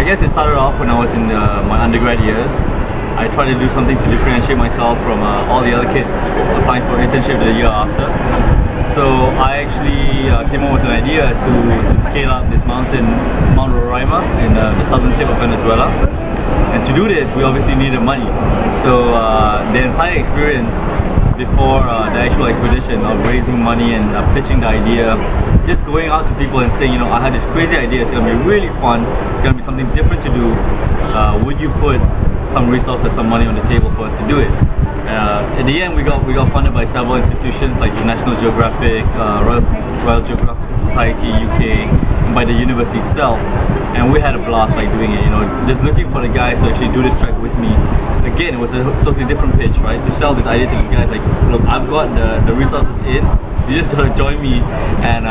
I guess it started off when I was in my undergrad years. I tried to do something to differentiate myself from all the other kids applying for internship the year after. So I actually came up with an idea to scale up this mountain, Mount Roraima, in the southern tip of Venezuela. And to do this, we obviously needed money. So the entire experience before the actual expedition of raising money and pitching the idea, just going out to people and saying, I had this crazy idea, it's going to be really fun, it's going to be something different to do, would you put some resources, some money on the table for us to do it? In the end, we got funded by several institutions like the National Geographic, Royal Geographical Society UK, and by the university itself. And we had a blast doing it, just looking for the guys to actually do this trek with me. Again, it was a totally different pitch, right? To sell this idea to these guys, look, I've got the resources in, you just gotta join me and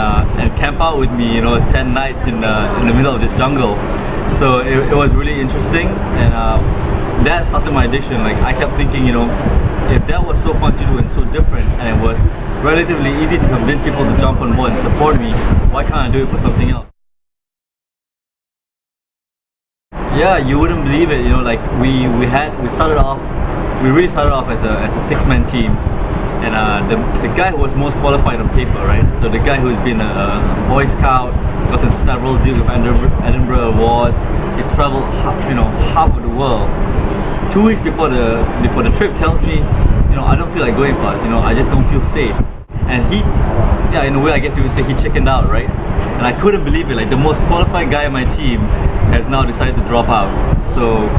camp out with me, 10 nights in the middle of this jungle. So it was really interesting, and that started my addiction. I kept thinking, if that was so fun to do and so different, and it was relatively easy to convince people to jump on board and support me, why can't I do it for something else? Yeah, you wouldn't believe it. We really started off as a 6-man team, and the guy who was most qualified on paper, right? So the guy who's been a Boy Scout, gotten several Duke of Edinburgh awards. He's traveled, half of the world. 2 weeks before the trip, tells me, I don't feel like going fast. I just don't feel safe. And in a way, I guess you would say he chickened out, right? And I couldn't believe it. The most qualified guy on my team has now decided to drop out. So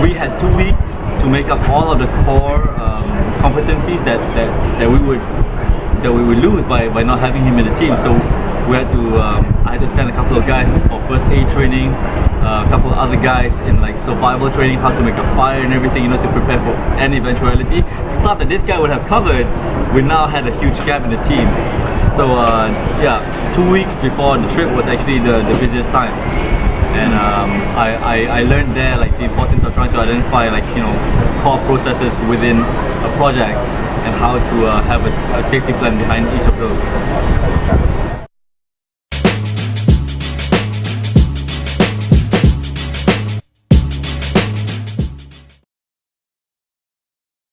we had 2 weeks to make up all of the core competencies that we would lose by not having him in the team. So we had to I had to send a couple of guys for first aid training, a couple of other guys in survival training, how to make a fire and everything, to prepare for any eventuality. Stuff that this guy would have covered, we now had a huge gap in the team. So 2 weeks before the trip was actually the busiest time. And I learned there the importance of trying to identify core processes within a project and how to have a safety plan behind each of those.